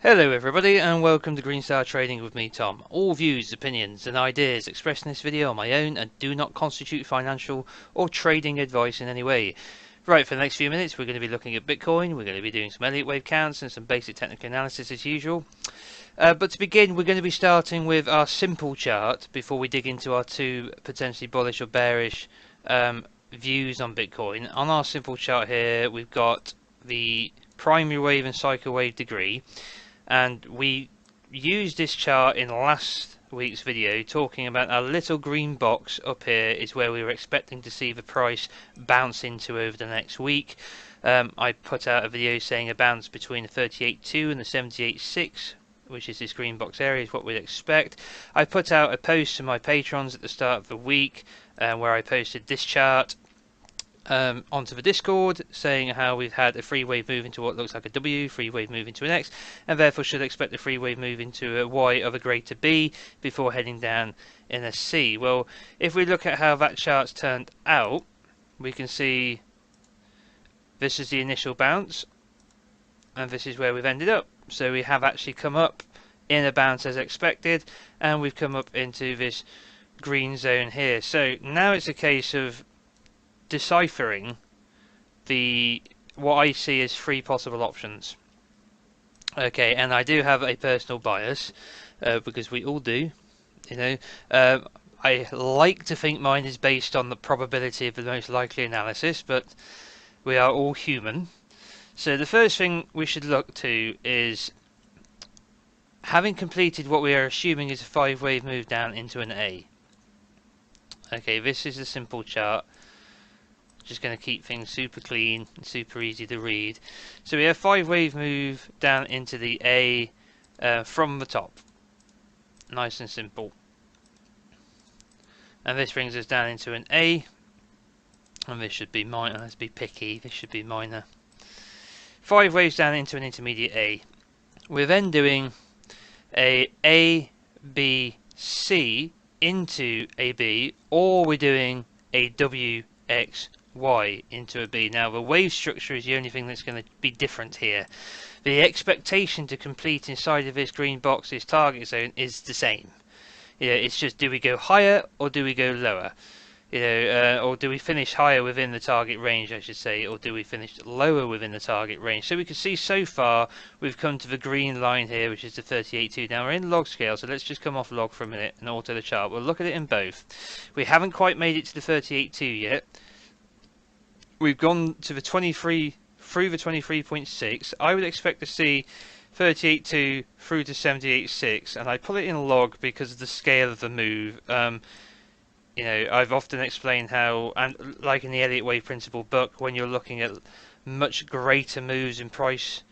Hello everybody and welcome to Green Star Trading with me, Tom. All views, opinions and ideas expressed in this video are my own and do not constitute financial or trading advice in any way. Right, for the next few minutes we're going to be looking at Bitcoin, we're going to be doing some Elliott wave counts and some basic technical analysis as usual. But to begin we're going to be starting with our simple chart before we dig into our two potentially bullish or bearish views on Bitcoin. On our simple chart here we've got the primary wave and cycle wave degree. And we used this chart in last week's video talking about our little green box up here is where we were expecting to see the price bounce into over the next week. I put out a video saying a bounce between the 38.2 and the 78.6, which is this green box area, is what we'd expect. I put out a post to my patrons at the start of the week where I posted this chart onto the Discord, saying how we've had a free wave move into what looks like a W, free wave move into an X, and therefore should expect a free wave move into a Y of a greater B before heading down in a C. Well, if we look at how that chart's turned out, we can see this is the initial bounce, and this is where we've ended up. So we have actually come up in a bounce as expected, and we've come up into this green zone here. So now it's a case of deciphering what I see as three possible options. Okay, and I do have a personal bias because we all do, you know. I like to think mine is based on the probability of the most likely analysis, but we are all human. So the first thing we should look to is having completed what we are assuming is a 5-wave move down into an A. Okay, this is a simple chart. Just going to keep things super clean and super easy to read. So we have 5-wave move down into the A from the top. Nice and simple. And this brings us down into an A. And this should be minor. Let's be picky. This should be minor. 5 waves down into an intermediate A. We're then doing a B, C into a B, or we're doing a W, X, Y into a B. Now the wave structure is the only thing that's going to be different here. The expectation to complete inside of this green box, this target zone, is the same. It's just, do we go higher or do we go lower? Or do we finish higher within the target range, I should say, or do we finish lower within the target range? So we can see so far we've come to the green line here, which is the 38.2. Now we're in log scale, so let's just come off log for a minute and auto the chart. We'll look at it in both. We haven't quite made it to the 38.2 yet. We've gone to the 23 through the 23.6. I would expect to see 38.2 through to 78.6, and I put it in log because of the scale of the move. I've often explained how, and like in the Elliott wave principle book, when you're looking at much greater moves in price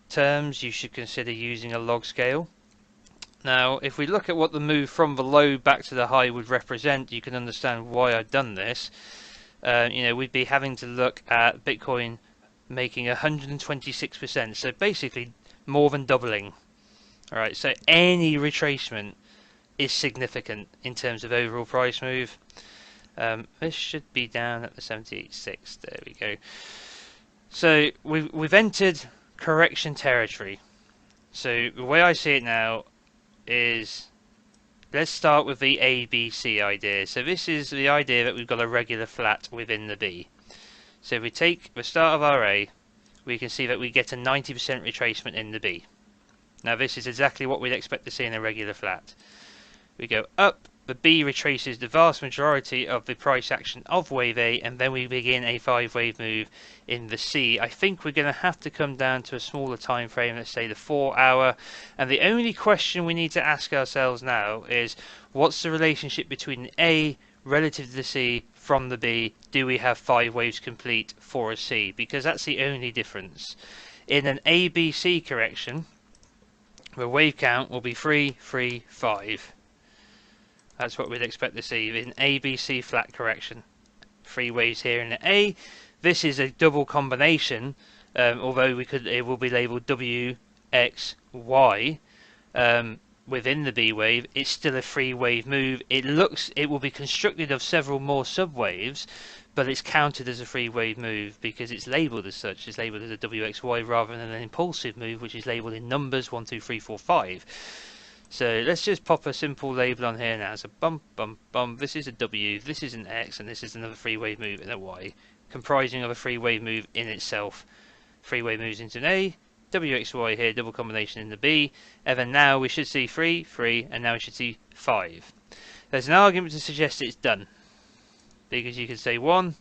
terms, you should consider using a log scale. Now, if we look at what the move from the low back to the high would represent, you can understand why I've done this. We'd be having to look at Bitcoin making 126%, so basically more than doubling. Alright, so any retracement is significant in terms of overall price move. This should be down at the 78.6, there we go. So we've entered correction territory. So the way I see it now is, let's start with the ABC idea. So this is the idea that we've got a regular flat within the B. So if we take the start of our A, we can see that we get a 90% retracement in the B. Now this is exactly what we'd expect to see in a regular flat. We go up, the B retraces the vast majority of the price action of wave A, and then we begin a 5-wave move in the C. I think we're going to have to come down to a smaller time frame, let's say the 4-hour, and the only question we need to ask ourselves now is, what's the relationship between the A relative to the C from the B? Do we have 5 waves complete for a C? Because that's the only difference. In an ABC correction, the wave count will be 3, 3, 5. That's what we'd expect to see in ABC flat correction. 3 waves here in the A. This is a double combination, although it will be labelled W, X, Y. within the B wave, it's still a free wave move. It will be constructed of several more subwaves, but it's counted as a free wave move because it's labelled as such. It's labelled as a WXY rather than an impulsive move, which is labelled in numbers 1, 2, 3, 4, 5. So let's just pop a simple label on here now. So bump, bump, bump. This is a W, this is an X, and this is another free wave move and a Y, comprising of a free wave move in itself. Free wave moves into an A, WXY here, double combination in the B, and then now we should see 3, 3, and now we should see 5. There's an argument to suggest it's done, because you could say 1,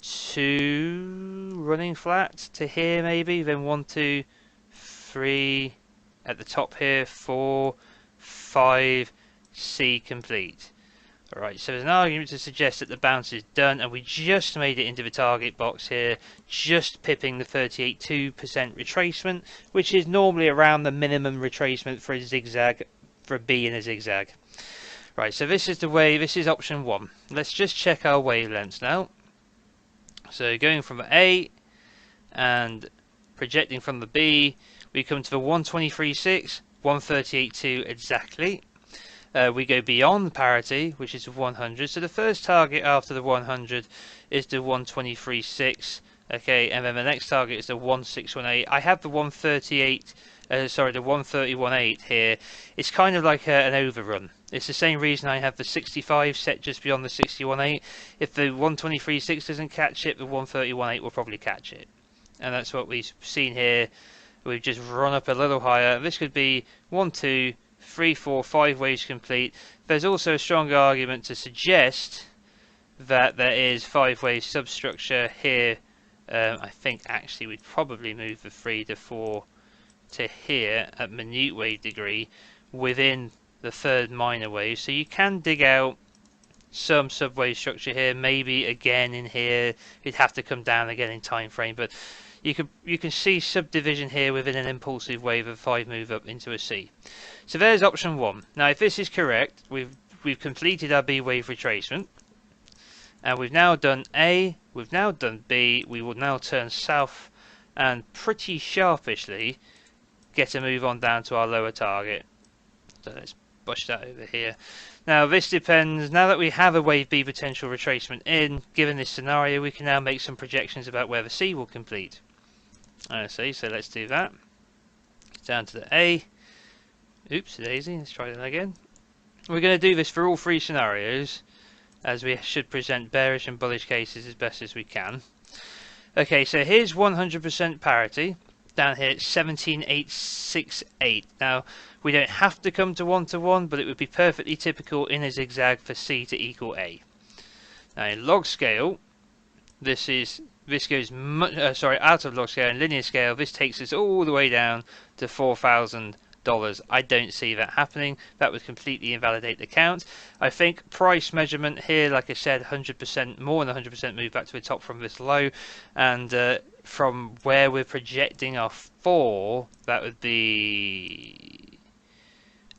2, running flat to here maybe, then 1, 2, 3, at the top here, 4, 5, C complete. Alright, so there's an argument to suggest that the bounce is done, and we just made it into the target box here, just pipping the 38.2% retracement, which is normally around the minimum retracement for a zigzag, for a B in a zigzag. Right, so this is the wave, this is option 1. Let's just check our wavelengths now. So going from A and projecting from the B, we come to the 123.6, 138.2 exactly. We go beyond parity, which is 100. So the first target after the 100 is the 123.6. Okay, and then the next target is the 1618. I have the 138. Sorry, the 131.8 here. It's kind of like an overrun. It's the same reason I have the 65 set just beyond the 61.8. If the 123.6 doesn't catch it, the 131.8 will probably catch it. And that's what we've seen here. We've just run up a little higher. This could be 1, 2, 3, 4, 5 waves complete. There's also a strong argument to suggest that there is 5 wave substructure here. I think actually we'd probably move the 3 to 4 to here at minute wave degree within the third minor wave. So you can dig out some subwave structure here, maybe again in here. You'd have to come down again in time frame, but you can see subdivision here within an impulsive wave of 5 move up into a C. So there's option 1. Now if this is correct, we've completed our B wave retracement, and we've now done A, we've now done B. We will now turn south and pretty sharpishly get a move on down to our lower target. So let's push that over here. Now this depends, now that we have a wave B potential retracement in, given this scenario, we can now make some projections about where the C will complete. I see, so let's do that. Down to the A. Oops, daisy, let's try that again. We're going to do this for all 3 scenarios, as we should present bearish and bullish cases as best as we can. Okay, so here's 100% parity. Down here it's 17.868. Now, we don't have to come to 1-to-1, but it would be perfectly typical in a zigzag for C to equal A. Now in log scale, this goes out of log scale and linear scale. This takes us all the way down to $4,000. I don't see that happening. That would completely invalidate the count. I think price measurement here, like I said, 100%, more than 100% move back to the top from this low, and from where we're projecting our 4, that would be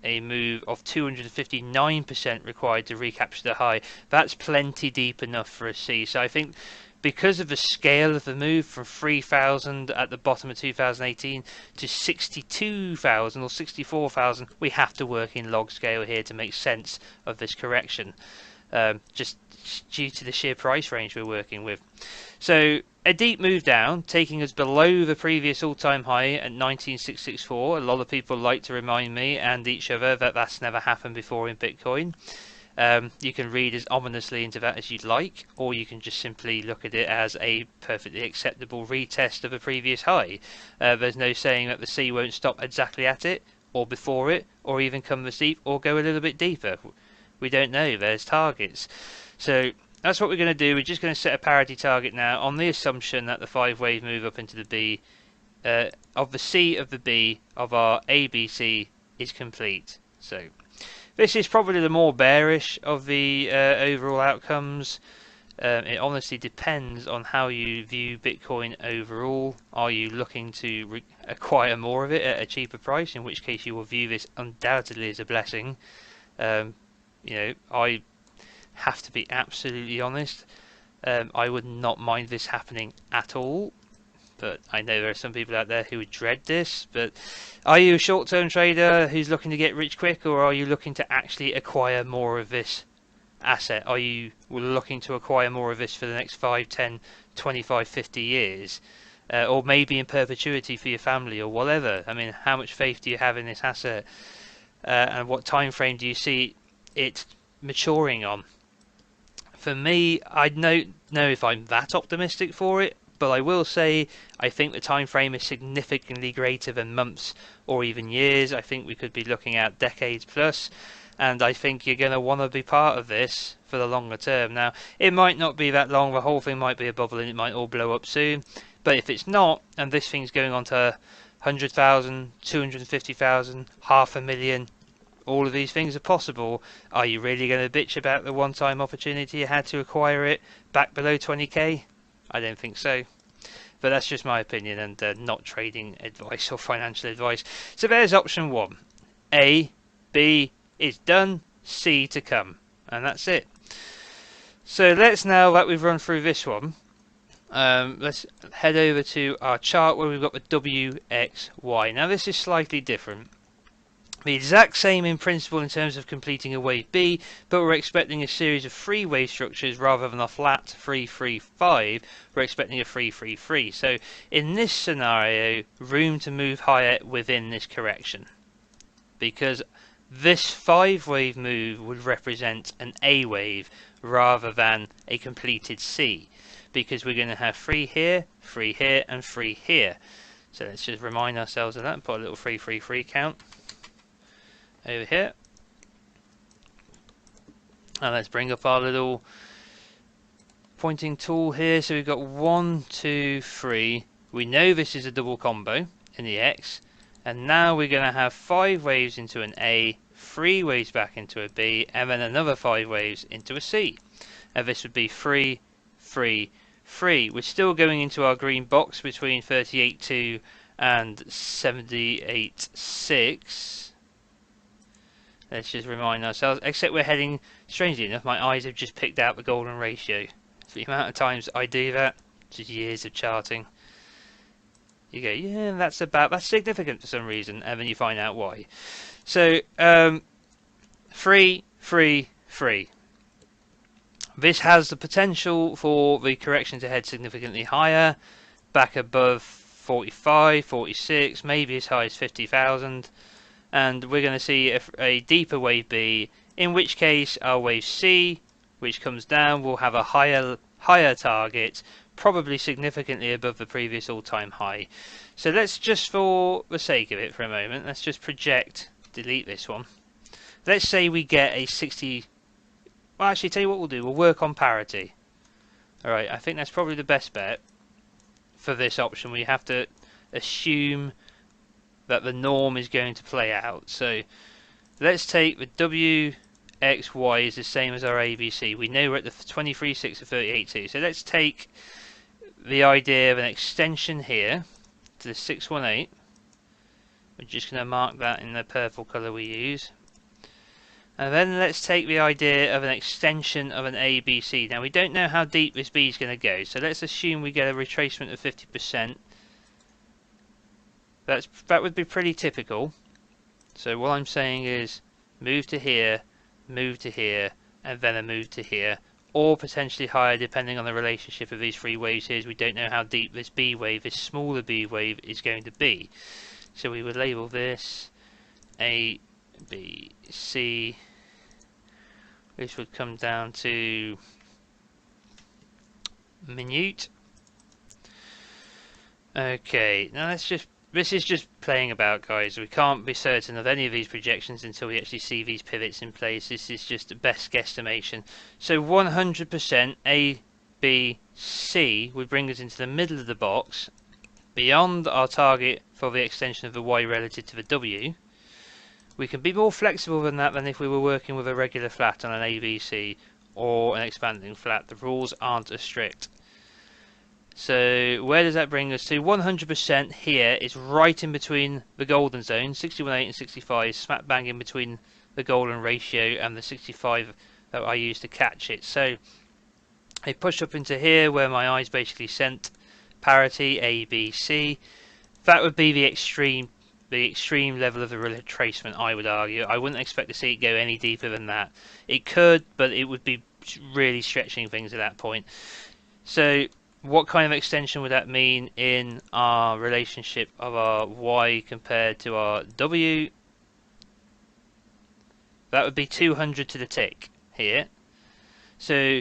a move of 259% required to recapture the high. That's plenty deep enough for a C. So I think because of the scale of the move from 3,000 at the bottom of 2018 to 62,000 or 64,000, we have to work in log scale here to make sense of this correction, just due to the sheer price range we're working with. So a deep move down, taking us below the previous all-time high at 19,664. A lot of people like to remind me and each other that that's never happened before in Bitcoin. You can read as ominously into that as you'd like, or you can just simply look at it as a perfectly acceptable retest of a previous high. There's no saying that the C won't stop exactly at it, or before it, or even come this deep, or go a little bit deeper. We don't know. There's targets. So that's what we're going to do. We're just going to set a parity target now on the assumption that the 5 wave move up into the B, of the C of the B of our ABC is complete. So this is probably the more bearish of the overall outcomes. It honestly depends on how you view Bitcoin overall. Are you looking to acquire more of it at a cheaper price, in which case you will view this undoubtedly as a blessing. I have to be absolutely honest. I would not mind this happening at all. but I know there are some people out there who would dread this. But are you a short-term trader who's looking to get rich quick, or are you looking to actually acquire more of this asset? Are you looking to acquire more of this for the next 5, 10, 25, 50 years? Or maybe in perpetuity for your family or whatever? I mean, how much faith do you have in this asset? And what time frame do you see it maturing on? For me, I don't know if I'm that optimistic for it, but I will say I think the time frame is significantly greater than months or even years. I think we could be looking at decades plus, and I think you're going to want to be part of this for the longer term. Now, it might not be that long, the whole thing might be a bubble and it might all blow up soon, but if it's not, and this thing's going on to 100,000, 250,000, 500,000, all of these things are possible. Are you really going to bitch about the one-time opportunity you had to acquire it back below 20k? I don't think so. But that's just my opinion and not trading advice or financial advice. So there's option 1. A, B is done, C to come. And that's it. So let's, now that we've run through this one, let's head over to our chart where we've got the WXY. Now this is slightly different. The exact same in principle in terms of completing a wave B, but we're expecting a series of 3 wave structures rather than a flat 3-3-5. We're expecting a 3-3-3. So in this scenario, room to move higher within this correction, because this 5 wave move would represent an A wave rather than a completed C, because we're going to have 3 here, 3 here, and 3 here. So let's just remind ourselves of that and put a little 3-3-3 count over here, and let's bring up our little pointing tool here. So we've got 1, 2, 3. We know this is a double combo in the X, and now we're going to have 5 waves into an A, 3 waves back into a B, and then another 5 waves into a C. And this would be 3, 3, 3. We're still going into our green box between 38.2 and 78.6. Let's just remind ourselves, except we're heading, strangely enough, my eyes have just picked out the golden ratio. For the amount of times I do that, just years of charting. You go, yeah, that's significant for some reason, and then you find out why. So, 3, 3, 3. This has the potential for the correction to head significantly higher, back above 45, 46, maybe as high as 50,000. And we're going to see a deeper wave B, in which case our wave C, which comes down, will have a higher target, probably significantly above the previous all-time high. So let's just, for the sake of it for a moment, let's just project, delete this one. Let's say we get a 60, well actually tell you what we'll do, we'll work on parity. Alright, I think that's probably the best bet for this option. We have to assume that the norm is going to play out. So let's take the WXY is the same as our ABC. We know we're at the 23.6 of 38.2. So let's take the idea of an extension here to the 618. We're just going to mark that in the purple colour we use. And then let's take the idea of an extension of an ABC. Now we don't know how deep this B is going to go, so let's assume we get a retracement of 50%. That would be pretty typical. So what I'm saying is move to here, and then a move to here, or potentially higher depending on the relationship of these 3 waves here. We don't know how deep this B wave, this smaller B wave, is going to be. So we would label this A, B, C. This would come down to minute. Okay, now let's just, this is just playing about, guys. We can't be certain of any of these projections until we actually see these pivots in place. This is just a best guesstimation. So 100% A, B, C would bring us into the middle of the box, beyond our target for the extension of the Y relative to the W. We can be more flexible than that than if we were working with a regular flat on an ABC or an expanding flat. The rules aren't as strict. So where does that bring us to? 100% here is right in between the golden zone, 61.8 and 65, smack bang in between the golden ratio and the 65 that I used to catch it. So I push up into here where my eyes basically sent parity A, B, C. That would be the extreme level of the retracement, I would argue. I wouldn't expect to see it go any deeper than that. It could, but it would be really stretching things at that point. So what kind of extension would that mean in our relationship of our Y compared to our W? That would be 200 to the tick here. So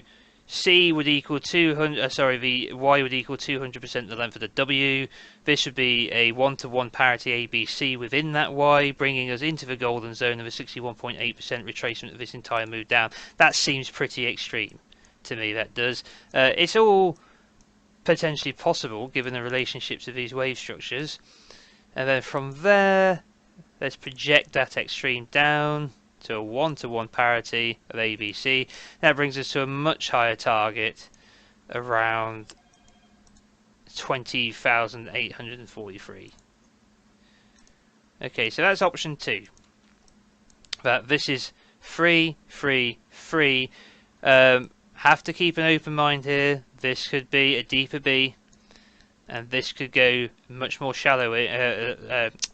C would equal 200, the Y would equal 200% the length of the W. This would be a 1-to-1 parity ABC within that Y, bringing us into the golden zone of a 61.8% retracement of this entire move down. That seems pretty extreme to me, that does. It's all potentially possible given the relationships of these wave structures. And then from there, let's project that extreme down to a 1-to-1 parity of ABC. That brings us to a much higher target, around 20,843. Okay, so that's option 2. But this is free. Have to keep an open mind here. This could be a deeper B, and this could go much more shallow,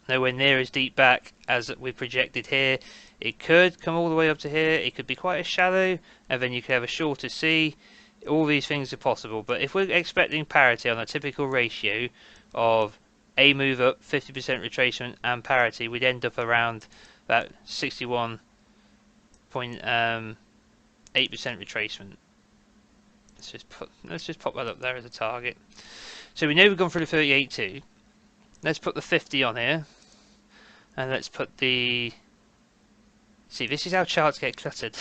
nowhere near as deep back as we projected here. It could come all the way up to here. It could be quite a shallow, and then you could have a shorter C. All these things are possible, but if we're expecting parity on a typical ratio of A move up, 50% retracement, and parity, we'd end up around that 61.8% retracement. Let's just pop that up there as a target. So we know we've gone through the 38.2. Let's put the 50 on here, and let's put the. See, this is how charts get cluttered.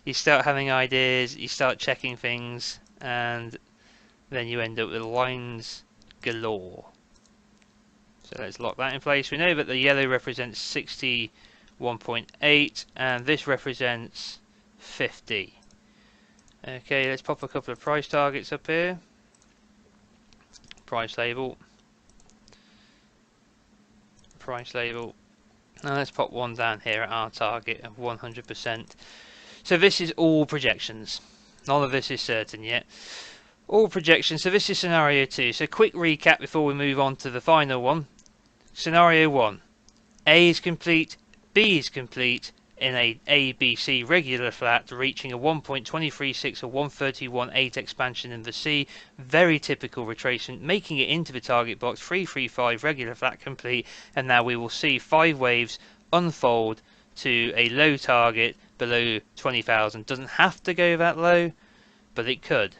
You start having ideas, you start checking things, and then you end up with lines galore. So let's lock that in place. We know that the yellow represents 61.8, and this represents 50. Okay, let's pop a couple of price targets up here. Price label. Price label. Now let's pop one down here at our target of 100%. So this is all projections. None of this is certain yet. All projections. So this is scenario 2. So quick recap before we move on to the final one. Scenario 1. A is complete. B is complete in a ABC regular flat, reaching a 1.236 or 131.8 expansion in the C. Very typical retracement, making it into the target box. 335 regular flat complete, and now we will see 5 waves unfold to a low target below 20,000. Doesn't have to go that low, but it could.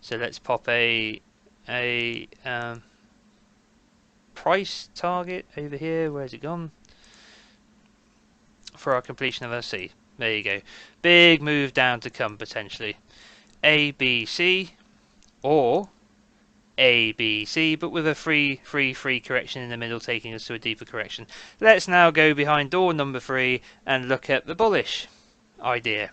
So let's pop a price target over here. Where's it gone? For our completion of our C. There you go. Big move down to come potentially. A, B, C, or A, B, C, but with a free correction in the middle, taking us to a deeper correction. Let's now go behind door number 3 and look at the bullish idea.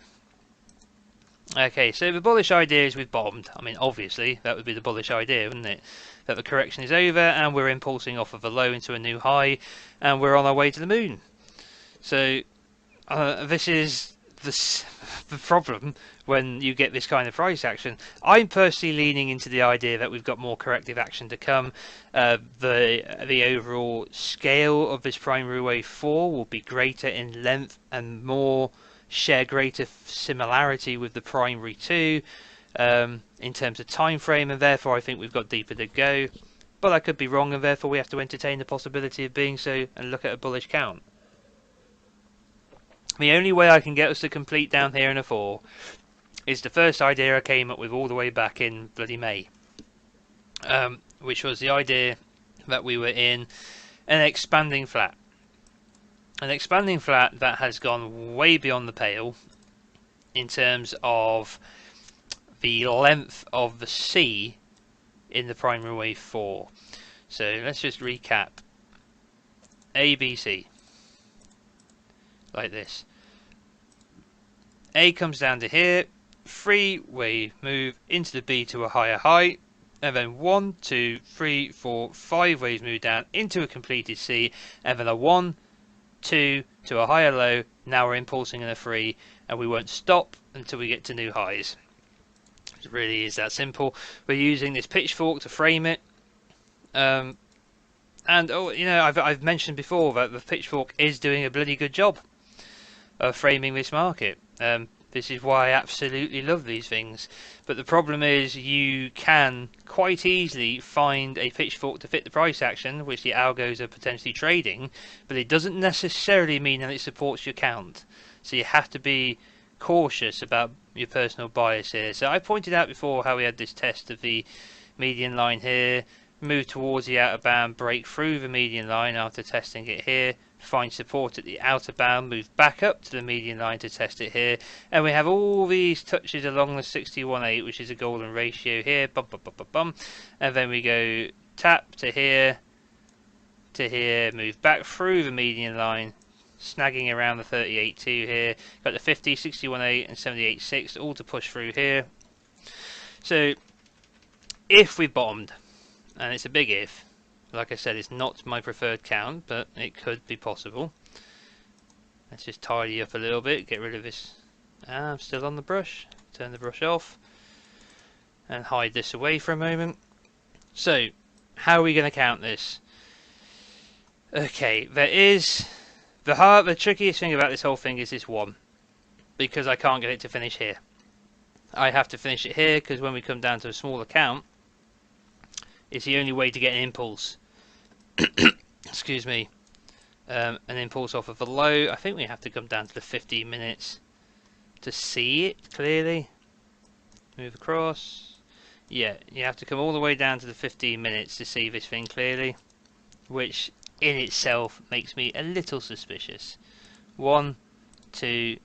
Okay, so the bullish idea is we've bombed. I mean, obviously, that would be the bullish idea, wouldn't it? That the correction is over and we're impulsing off of a low into a new high, and we're on our way to the moon. So this is the problem when you get this kind of price action. I'm personally leaning into the idea that we've got more corrective action to come. The overall scale of this primary wave 4 will be greater in length and share greater similarity with the primary 2 in terms of time frame, and therefore I think we've got deeper to go. But I could be wrong, and therefore we have to entertain the possibility of being so and look at a bullish count. The only way I can get us to complete down here in a 4 is the first idea I came up with all the way back in bloody May, which was the idea that we were in an expanding flat. An expanding flat that has gone way beyond the pale in terms of the length of the C in the primary wave 4. So let's just recap. A, B, C. Like this. A comes down to here, 3 wave move into the B to a higher high, and then 1, 2, 3, 4, 5 waves move down into a completed C, and then a 1, 2 to a higher low. Now we're impulsing in a 3, and we won't stop until we get to new highs. really is that simple. We're using this pitchfork to frame it. And you know, I've mentioned before that the pitchfork is doing a bloody good job of framing this market. This is why I absolutely love these things. But the problem is you can quite easily find a pitchfork to fit the price action, which the algos are potentially trading, but it doesn't necessarily mean that it supports your count. So you have to be cautious about your personal bias here. So I pointed out before how we had this test of the median line here, move towards the outer bound, break through the median line after testing it here, find support at the outer bound, move back up to the median line to test it here, and we have all these touches along the 61.8, which is a golden ratio here, bum, bum, bum, bum, bum. And then we go tap to here, move back through the median line, snagging around the 38.2 here, got the 50, 61.8 and 78.6 all to push through here. So if we bombed, and it's a big if, like I said, it's not my preferred count, but it could be possible. Let's just tidy up a little bit, get rid of this. I'm still on the brush. Turn the brush off and hide this away for a moment. So, how are we going to count this? Okay, there is the trickiest thing about this whole thing is this one, because I can't get it to finish here. I have to finish it here because when we come down to a smaller count, it's the only way to get an impulse. Excuse me. An impulse off of the low. I think we have to come down to the 15 minutes to see it clearly. Move across. Yeah, you have to come all the way down to the 15 minutes to see this thing clearly, which in itself makes me a little suspicious. 1, 2,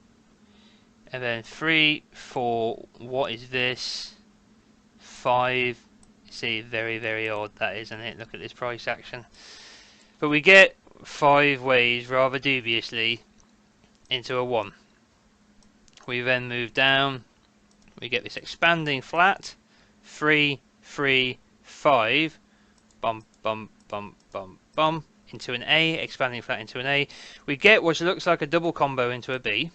and then 3, 4. What is this? 5. See, very, very odd that, isn't it? Look at this price action. But we get 5 ways rather dubiously into a 1. We then move down. We get this expanding flat. 3, 3, 5. Bum, bum, bum, bum, bum. Into an A. Expanding flat into an A. We get what looks like a double combo into a B.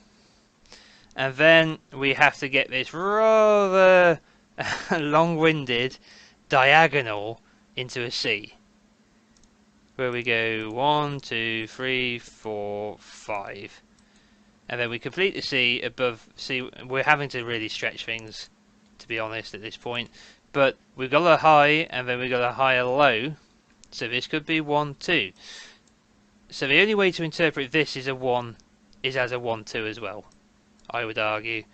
And then we have to get this rather long-winded diagonal into a C, where we go 1, 2, 3, 4, 5, and then we complete the C above. See, we're having to really stretch things, to be honest, at this point. But we've got a high, and then we've got a higher low, so this could be 1, 2. So the only way to interpret this is as a 1, 2 as well, I would argue,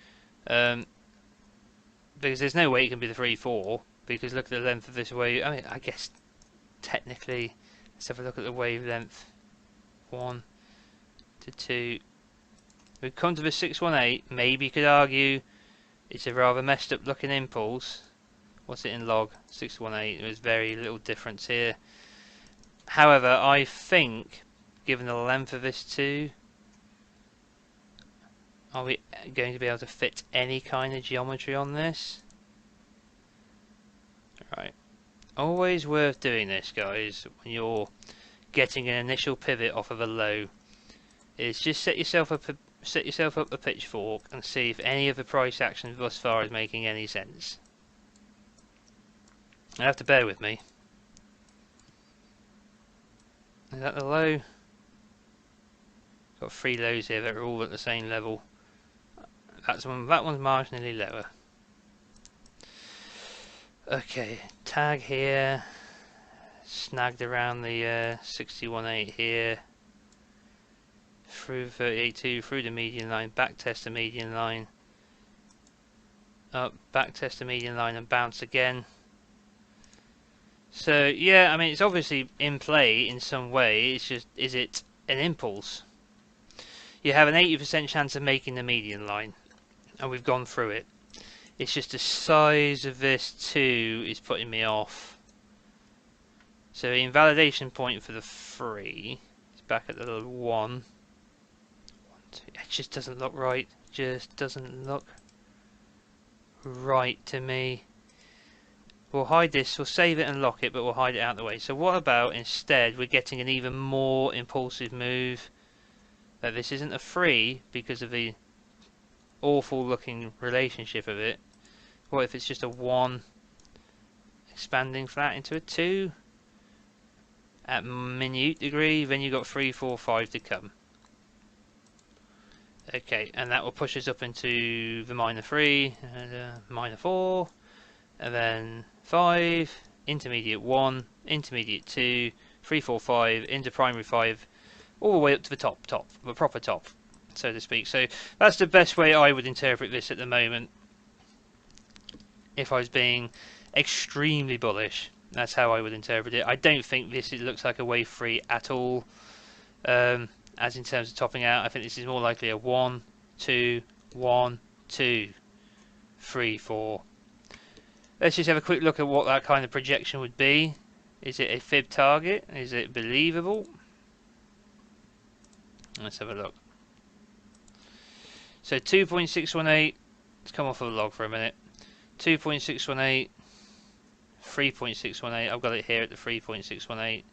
because there's no way it can be the 3, 4. Because look at the length of this wave. I mean, I guess technically, let's have a look at the wavelength. 1 to 2. We've come to the 618. Maybe you could argue it's a rather messed up looking impulse. What's it in log? 618. There's very little difference here. However, I think, given the length of this too, are we going to be able to fit any kind of geometry on this? Right, always worth doing this, guys, when you're getting an initial pivot off of a low, is just set yourself up a pitchfork and see if any of the price action thus far is making any sense. You have to bear with me. Is that the low? Got 3 lows here that are all at the same level. That one's marginally lower. Okay, tag here, snagged around the 61.8 here, through 38.2, through the median line, back test the median line, up, back test the median line and bounce again. So yeah, I mean, it's obviously in play in some way. It's just, is it an impulse? You have an 80% chance of making the median line, and we've gone through it. It's just the size of this 2 is putting me off. So the invalidation point for the 3 is back at the little 1. 2. It just doesn't look right. Just doesn't look right to me. We'll hide this, we'll save it and lock it, but we'll hide it out of the way. So what about instead we're getting an even more impulsive move? That this isn't a 3 because of the awful looking relationship of it. What if it's just a 1 expanding flat into a 2 at minute degree? Then you've got 3, 4, 5 to come. Okay, and that will push us up into the minor 3, minor 4, and then 5, intermediate 1, intermediate 2, 3, 4, 5, into primary 5, all the way up to the top, the proper top, so to speak. So that's the best way I would interpret this at the moment. If I was being extremely bullish, that's how I would interpret it. I don't think this looks like a wave 3 at all. As in terms of topping out, I think this is more likely a 1, 2, 1, 2, 3, 4. Let's just have a quick look at what that kind of projection would be. Is it a fib target? Is it believable? Let's have a look. So 2.618, let's come off of the log for a minute. 2.618, 3.618, I've got it here at the 3.618.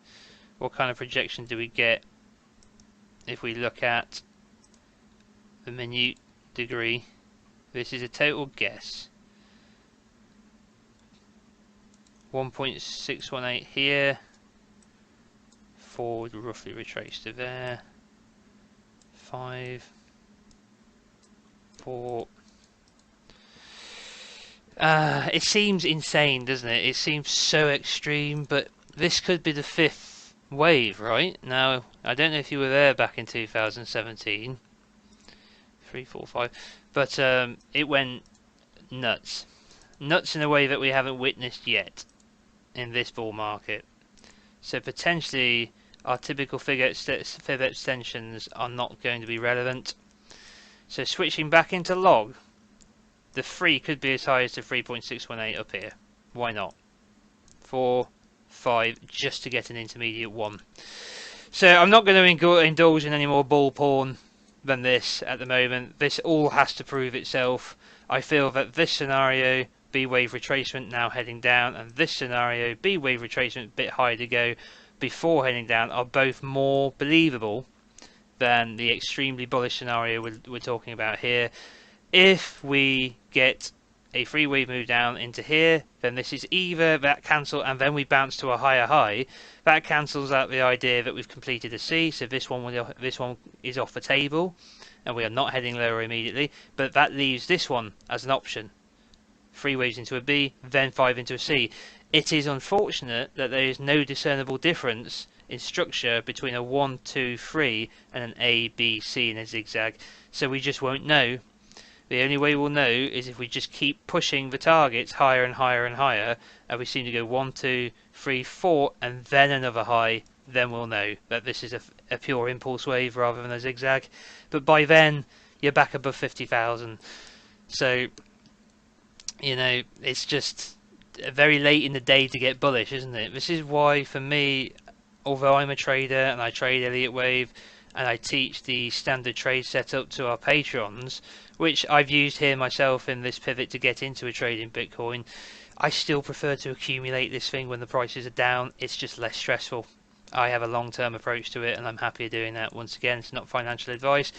What kind of projection do we get if we look at the minute degree? This is a total guess. 1.618 here, forward roughly retrace to there, 5, 4. It seems insane, doesn't it? It seems so extreme, but this could be the 5th wave, right? Now, I don't know if you were there back in 2017, 3, 4, 5, but it went nuts. Nuts in a way that we haven't witnessed yet in this bull market. So potentially our typical fib extensions are not going to be relevant. So switching back into log, the 3 could be as high as the 3.618 up here. Why not? 4, 5, just to get an intermediate 1. So I'm not going to indulge in any more bull porn than this at the moment. This all has to prove itself. I feel that this scenario, B wave retracement now heading down, and this scenario, B wave retracement bit higher to go before heading down, are both more believable than the extremely bullish scenario we're talking about here. If we get a 3 wave move down into here, then this is either that cancel and then we bounce to a higher high. That cancels out the idea that we've completed a C, so this one is off the table and we are not heading lower immediately, but that leaves this one as an option. 3 waves into a B, then 5 into a C. It is unfortunate that there is no discernible difference in structure between a 1, 2, 3 and an A, B, C in a zigzag, so we just won't know. The only way we'll know is if we just keep pushing the targets higher and higher and higher, and we seem to go 1, 2, 3, 4 and then another high, then we'll know that this is a pure impulse wave rather than a zigzag. But by then you're back above 50,000, so you know, it's just very late in the day to get bullish, isn't it? This is why for me, although I'm a trader and I trade Elliott wave and I teach the standard trade setup to our patrons, which I've used here myself in this pivot to get into a trade in Bitcoin, I still prefer to accumulate this thing when the prices are down. It's just less stressful. I have a long-term approach to it and I'm happier doing that. Once again, it's not financial advice,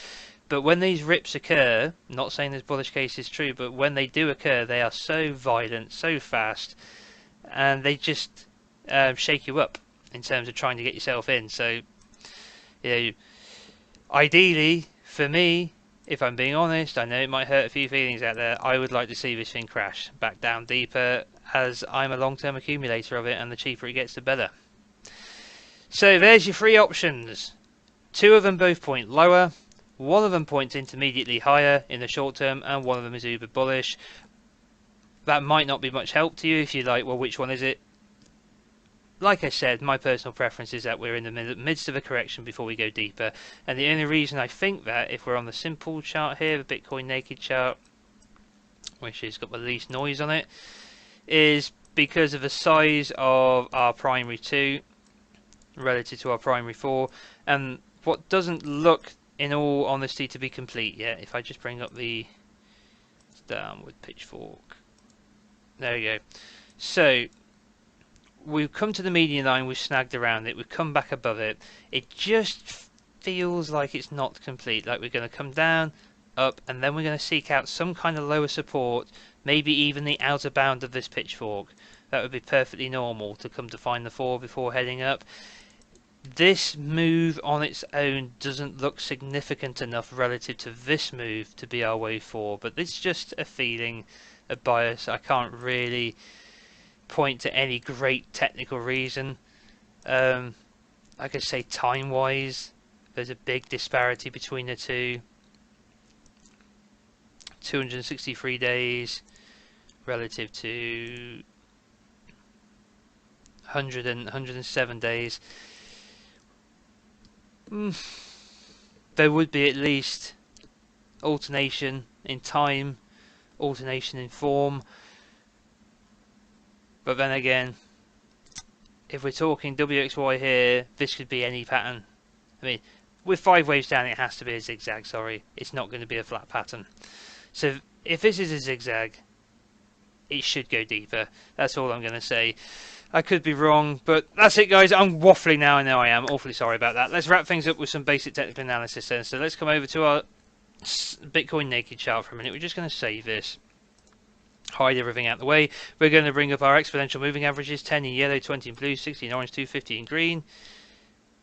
but when these rips occur, not saying this bullish case is true, but when they do occur, they are so violent, so fast, and they just shake you up in terms of trying to get yourself in. So, you know, ideally, for me, if I'm being honest, I know it might hurt a few feelings out there, I would like to see this thing crash back down deeper, as I'm a long-term accumulator of it, and the cheaper it gets, the better. So there's your 3 options. 2 of them both point lower. 1 of them points intermediately higher in the short term, and 1 of them is uber bullish. That might not be much help to you if you're like, well, which one is it? Like I said, my personal preference is that we're in the midst of a correction before we go deeper. And the only reason I think that, if we're on the simple chart here, the Bitcoin naked chart, which has got the least noise on it, is because of the size of our primary 2 relative to our primary 4, and what doesn't look, in all honesty, to be complete yet. If I just bring up the downward pitchfork, there we go. So we've come to the median line, we've snagged around it, we've come back above it. It just feels like it's not complete, like we're going to come down, up, and then we're going to seek out some kind of lower support, maybe even the outer bound of this pitchfork. That would be perfectly normal to come to find the 4 before heading up. This move on its own doesn't look significant enough relative to this move to be our way forward, but it's just a feeling, a bias. I can't really point to any great technical reason. I could say time-wise, there's a big disparity between the two. 263 days relative to 107 days. There would be at least alternation in time, alternation in form. But then again, if we're talking WXY here, this could be any pattern. I mean, with 5 waves down, it has to be a zigzag, sorry. It's not going to be a flat pattern. So if this is a zigzag, it should go deeper. That's all I'm going to say. I could be wrong, but that's it, guys. I'm waffling now. I know I am. Awfully sorry about that. Let's wrap things up with some basic technical analysis then. So let's come over to our Bitcoin naked chart for a minute. We're just going to save this. Hide everything out the way. We're going to bring up our exponential moving averages, 10 in yellow, 20 in blue, 60 in orange, 250 in green.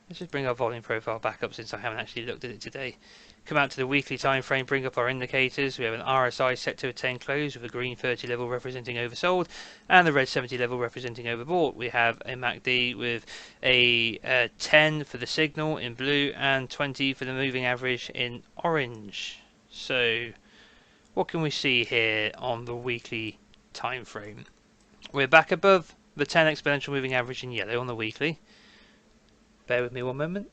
Let's just bring our volume profile back up since I haven't actually looked at it today. Come out to the weekly time frame, bring up our indicators. We have an RSI set to a 10 close with a green 30 level representing oversold and the red 70 level representing overbought. We have a MACD with a 10 for the signal in blue and 20 for the moving average in orange. So what can we see here on the weekly time frame? We're back above the 10 exponential moving average in yellow on the weekly. Bear with me one moment.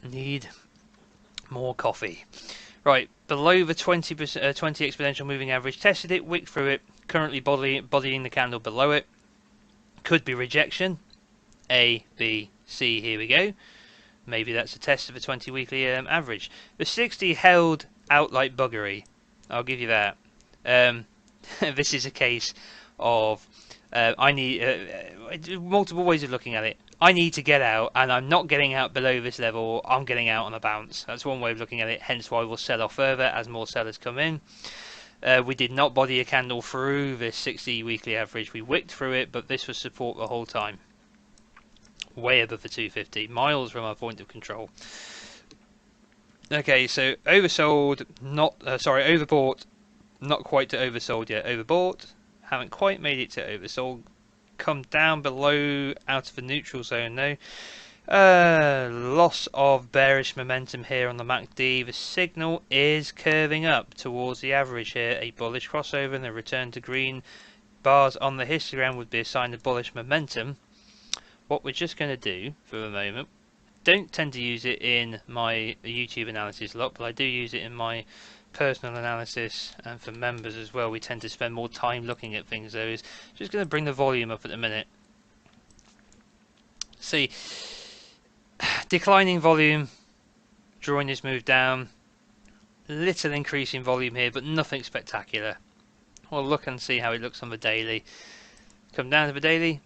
Need more coffee. Right, below the 20 exponential moving average, tested it, wicked through it, currently bodying the candle below it. Could be rejection. A, B, C, here we go. Maybe that's a test of a 20 weekly average. The 60 held out like buggery. I'll give you that. This is a case of I need multiple ways of looking at it. I need to get out, and I'm not getting out below this level. I'm getting out on a bounce. That's one way of looking at it. Hence why we'll sell off further as more sellers come in. We did not body a candle through this 60 weekly average. We wicked through it, but this was support the whole time. Way above the 250, miles from our point of control. Okay, so oversold, overbought, not quite to oversold yet. Overbought, haven't quite made it to oversold. Come down below, out of the neutral zone now. Loss of bearish momentum here on the MACD. The signal is curving up towards the average here. A bullish crossover and a return to green bars on the histogram would be a sign of bullish momentum. What we're just going to do for the moment, don't tend to use it in my YouTube analysis a lot, but I do use it in my personal analysis, and for members as well we tend to spend more time looking at things. Though is just going to bring the volume up at the minute. See, declining volume, drawing this move down, little increase in volume here, but nothing spectacular. We'll look and see how it looks on the daily. Come down to the daily.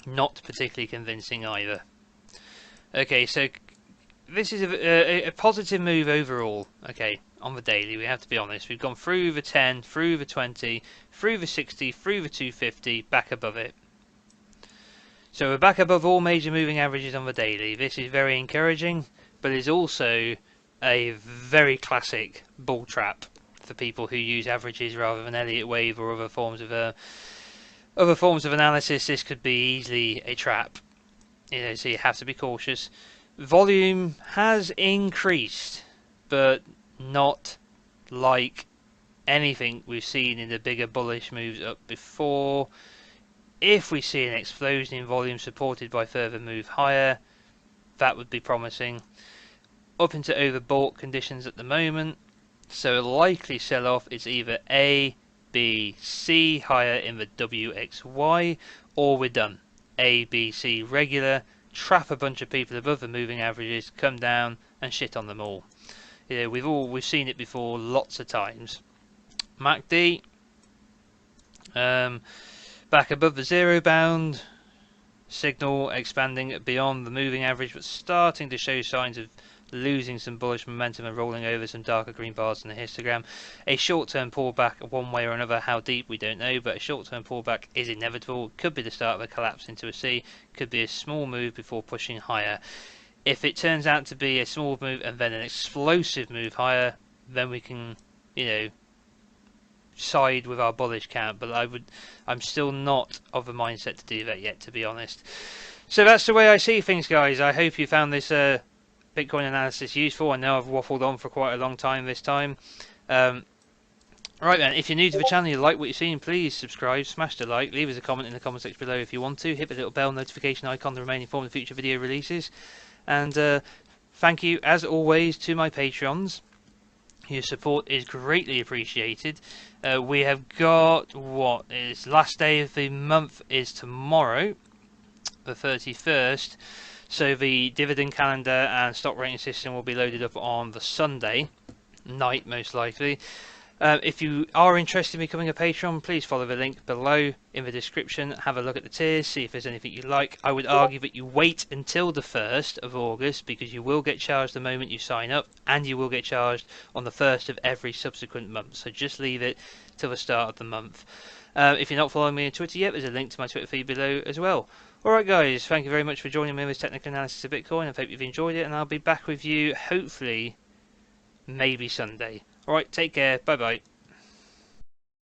Not particularly convincing either. Okay, so this is a positive move overall. Okay, on the daily, we have to be honest. We've gone through the 10, through the 20, through the 60, through the 250, back above it. So we're back above all major moving averages on the daily. This is very encouraging, but is also a very classic bull trap for people who use averages rather than Elliott wave or other forms of analysis. This could be easily a trap, so you have to be cautious. Volume has increased, but not like anything we've seen in the bigger bullish moves up before. If we see an explosion in volume supported by further move higher, that would be promising. Up into overbought conditions at the moment, so a likely sell-off is either A, B, C higher in the WXY, or we're done. A, B, C regular, trap a bunch of people above the moving averages, come down and shit on them all. We've seen it before lots of times. MACD back above the zero bound. signal expanding beyond the moving average, but starting to show signs of losing some bullish momentum and rolling over some darker green bars in the histogram. A short-term pullback one way or another, how deep we don't know, but a short-term pullback is inevitable. Could be the start of a collapse into a C, could be a small move before pushing higher. If it turns out to be a small move and then an explosive move higher, then we can, you know, side with our bullish camp, but I'm still not of a mindset to do that yet, to be honest. So that's the way I see things, guys. I hope you found this Bitcoin analysis useful. I know I've waffled on for quite a long time this time. Right then, if you're new to the channel, you like what you're seeing, please subscribe, smash the like, leave us a comment in the comment section below if you want to, hit the little bell notification icon to remain informed of future video releases, and thank you as always to my Patreons. Your support is greatly appreciated. We have got, what is last day of the month is tomorrow, the 31st. So the dividend calendar and stock rating system will be loaded up on the Sunday night, most likely. If you are interested in becoming a patron, please follow the link below in the description. Have a look at the tiers, see if there's anything you like. I would argue that you wait until the 1st of August, because you will get charged the moment you sign up, and you will get charged on the 1st of every subsequent month. So just leave it till the start of the month. If you're not following me on Twitter yet, there's a link to my Twitter feed below as well. Alright guys, thank you very much for joining me in this technical analysis of Bitcoin. I hope you've enjoyed it, and I'll be back with you hopefully maybe Sunday. Alright, take care, bye bye.